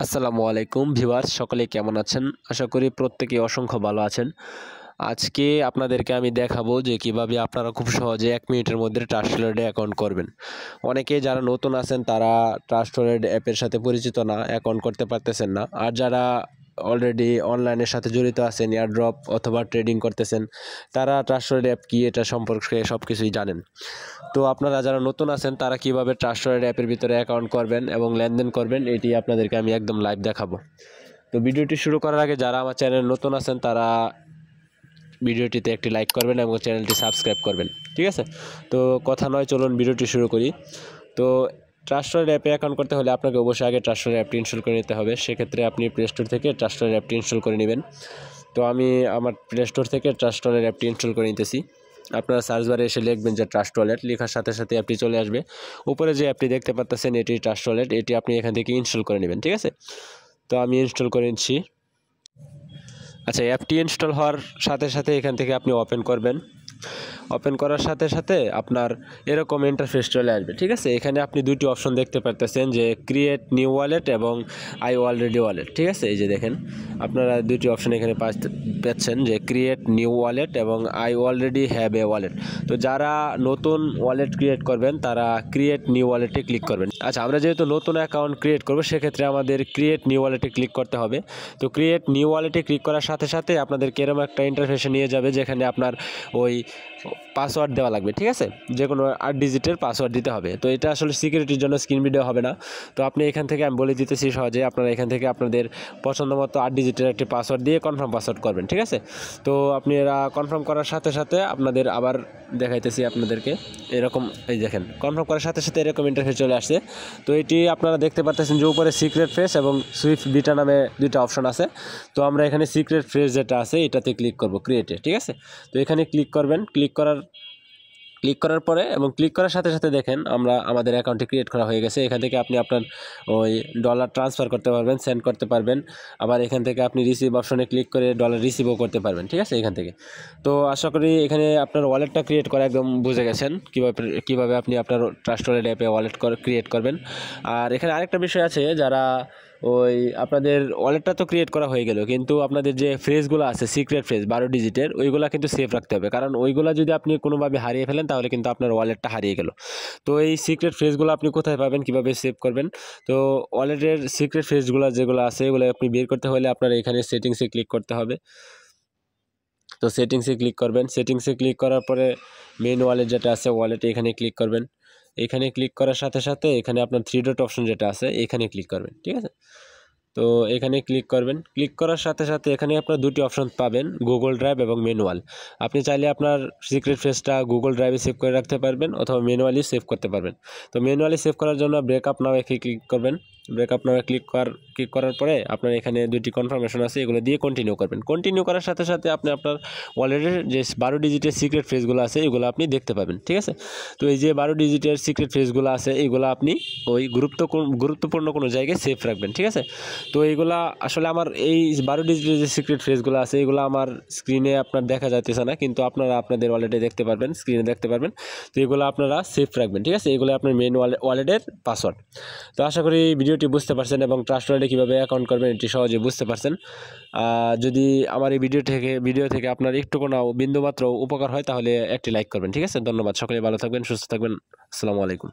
আসসালামু আলাইকুম ভিউয়ার্স, সকলে কেমন আছেন? আশা করি প্রত্যেকেই অসংখ্য ভালো আছেন। আজকে আপনাদেরকে আমি দেখাবো যে কিভাবে আপনারা খুব সহজে ১ মিনিটের মধ্যে ট্রাস্টওয়ালেটে অ্যাকাউন্ট করবেন। অনেকেই যারা নতুন আছেন তারা ট্রাস্টওয়ালেট অ্যাপের সাথে পরিচিত না, অ্যাকাউন্ট করতে পারতেছেন না। আর যারা অলরেডি অনলাইনের সাথে জড়িত আছেন, এয়ারড্রপ অথবা ট্রেডিং করতেছেন, তারা ট্রাস্টওয়ালেট অ্যাপ কী এটা সম্পর্কে সবকিছুই জানেন। তো আপনারা যারা নতুন আছেন তারা কিভাবে ট্রাস্টওয়ালেট অ্যাপের ভিতরে অ্যাকাউন্ট করবেন এবং লেনদেন করবেন এটি আপনাদেরকে আমি একদম লাইভ দেখাবো। তো ভিডিওটি শুরু করার আগে যারা আমার চ্যানেলে নতুন আছেন তারা ভিডিওটিতে একটি লাইক করবেন এবং চ্যানেলটি সাবস্ক্রাইব করবেন, ঠিক আছে? তো কথা নয়, চলুন ভিডিওটি শুরু করি। তো ট্রাস্টওয়ালেট অ্যাপে অ্যাকাউন্ট করতে হলে আপনাকে অবশ্যই আগে ট্রাস্টওয়ালেট অ্যাপটি ইনস্টল করে নিতে হবে। সেক্ষেত্রে আপনি প্লে স্টোর থেকে ট্রাস্টওয়ালেট অ্যাপটি ইনস্টল করে নেবেন। তো আমি আমার প্লে স্টোর থেকে ট্রাস্টওয়ালেট অ্যাপটি ইনস্টল করে নিতেছি। আপনারা সার্চ বারে এসে লিখবেন যে ট্রাস্টওয়ালেট, লেখার সাথে সাথে অ্যাপটি চলে আসবে। উপরে যে অ্যাপটি দেখতে পাচ্ছেন এটি ট্রাস্টওয়ালেট, এটি আপনি এখান থেকে ইনস্টল করে নেবেন, ঠিক আছে? তো আমি ইনস্টল করে নিচ্ছি। আচ্ছা, অ্যাপটি ইনস্টল হওয়ার সাথে সাথে এখান থেকে আপনি ওপেন করবেন। ওপেন করার সাথে সাথে আপনার এরকম ইন্টারফেস চলে আসবে, ঠিক আছে? এখানে আপনি দুটি অপশন দেখতে পারতেছেন যে ক্রিয়েট নিউ ওয়ালেট এবং আই অলরেডি ওয়ালেট, ঠিক আছে? এই যে দেখেন, আপনারা দুটি অপশন এখানে পাচ্ছেন যে ক্রিয়েট নিউ ওয়ালেট এবং I already have a wallet. তো যারা নতুন ওয়ালেট ক্রিয়েট করবেন তারা ক্রিয়েট নিউ ওয়ালেটে ক্লিক করবেন। আচ্ছা, আমরা যেহেতু নতুন অ্যাকাউন্ট ক্রিয়েট করব সেক্ষেত্রে আমাদের ক্রিয়েট নিউ ওয়ালেটে ক্লিক করতে হবে। তো ক্রিয়েট নিউ ওয়ালেটে ক্লিক করার সাথে সাথে আপনাদেরকে এরকম একটা ইন্টারফেসে নিয়ে যাবে যেখানে আপনার ওই পাসওয়ার্ড দেওয়া লাগবে, ঠিক আছে? যে কোনো 8 ডিজিটের পাসওয়ার্ড দিতে হবে। তো এটা আসলে সিকিউরিটির জন্য স্ক্রিন ভিডিও হবে না। তো আপনি এখান থেকে আমি বলে দিতেছি সহজে, আপনারা এখান থেকে আপনাদের পছন্দ মতো 8 ডিজিটের একটি পাসওয়ার্ড দিয়ে কনফার্ম পাসওয়ার্ড করবেন, ঠিক আছে? তো আপনি এরা কনফার্ম করার সাথে সাথে আপনাদের আবার দেখাইতেছি আপনাদেরকে। এরকম এই দেখেন, কনফার্ম করার সাথে সাথে এরকম ইন্টারফেস চলে আসছে। তো এটি আপনারা দেখতে পাচ্ছেন যে উপরে সিক্রেট ফ্রেজ এবং সুইফট বিটা নামে দুইটা অপশন আছে। তো আমরা এখানে সিক্রেট ফ্রেজ যেটা আছে এটাতে ক্লিক করব, ক্রিয়েটে, ঠিক আছে? তো এখানে ক্লিক করবেন। ক্লিক করার পরে এবং ক্লিক করার সাথে সাথে দেখেন আমাদের অ্যাকাউন্টটি ক্রিয়েট করা হয়ে গেছে। এখান থেকে আপনি আপনার ওই ডলার ট্রান্সফার করতে পারবেন, সেন্ড করতে পারবেন। আবার এখান থেকে আপনি রিসিভ অপশনে ক্লিক করে ডলার রিসিভও করতে পারবেন, ঠিক আছে? এখান থেকে। তো আশা করি এখানে আপনার ওয়ালেটটা ক্রিয়েট করা একদম বুঝে গেছেন কীভাবে আপনি আপনার ট্রাস্টওয়ালেট অ্যাপে ওয়ালেট ক্রিয়েট করবেন। আর এখানে আরেকটা বিষয় আছে, যারা ওই আপনাদের ওয়ালেটটা তো ক্রিয়েট করা হয়ে গেল, কিন্তু আপনাদের যে ফ্রেজগুলো আছে সিক্রেট ফ্রেজ 12 ডিজিটের, ওইগুলো কিন্তু সেভ রাখতে হবে। কারণ ওইগুলো যদি আপনি কোনোভাবে হারিয়ে ফেলেন তাহলে কিন্তু আপনার ওয়ালেটটা হারিয়ে গেল। তো এই সিক্রেট ফ্রেজগুলো আপনি কোথায় পাবেন, কীভাবে সেভ করবেন? তো ওয়ালেটের সিক্রেট ফ্রেজগুলো যেগুলো আছে এগুলো আপনি বের করতে হলে আপনার এখানে সেটিংসে ক্লিক করতে হবে। তো সেটিংসে ক্লিক করবেন। সেটিংসে ক্লিক করার পরে মেইন ওয়ালেট যেটা আছে ওয়ালেটে এখানে ক্লিক করবেন। এখানে ক্লিক করার সাথে সাথে এখানে আপনার 3 ডট অপশন যেটা আছে এখানে ক্লিক করবেন, ঠিক আছে? তো এখানে ক্লিক করবেন। ক্লিক করার সাথে সাথে এখানে আপনার দুটি অপশন পাবেন, গুগল ড্রাইভ এবং ম্যানুয়াল। আপনি চাইলে আপনার সিক্রেট ফ্রেজটা গুগল ড্রাইভে সেভ করে রাখতে পারবেন অথবা ম্যানুয়ালি সেভ করতে পারবেন। তো ম্যানুয়ালি সেভ করার জন্য ব্রেকআপ নাও ক্লিক করবেন। ব্রেকআপ নাও ক্লিক করার পরে আপনার এখানে দুটি কনফার্মেশন আছে, এগুলো দিয়ে কন্টিনিউ করবেন। কন্টিনিউ করার সাথে সাথে আপনি আপনার ওয়ালেটের যে 12 ডিজিটের সিক্রেট ফ্রেজগুলো আছে এগুলো আপনি দেখতে পাবেন, ঠিক আছে? তো এই যে 12 ডিজিটের সিক্রেট ফ্রেজগুলো আছে এগুলো আপনি ওই গুরুত্বপূর্ণ কোনো জায়গায় সেভ রাখবেন, ঠিক আছে? তো এইগুলা আসলে আমার এই 12 ডিজিটের যে সিক্রেট ফ্রেজগুলো আছে এগুলো আমার স্ক্রিনে আপনার দেখা যাইতেছে না, কিন্তু আপনারা আপনাদের ওয়ালেটে দেখতে পারবেন, স্ক্রিনে দেখতে পারবেন। তো এগুলো আপনারা সেভ রাখবেন, ঠিক আছে? এগুলো আপনার মেইন ওয়ালেটের পাসওয়ার্ড। তো আশা করি ভিডিওটি বুঝতে পারছেন এবং ট্রাস্টওয়ালেটে কীভাবে অ্যাকাউন্ট করবেন এটি সহজে বুঝতে পারছেন। যদি আমার এই ভিডিও থেকে আপনার একটু কোনো বিন্দুমাত্র উপকার হয় তাহলে একটি লাইক করবেন, ঠিক আছে? ধন্যবাদ। সকলে ভালো থাকবেন, সুস্থ থাকবেন। আসসালামু আলাইকুম।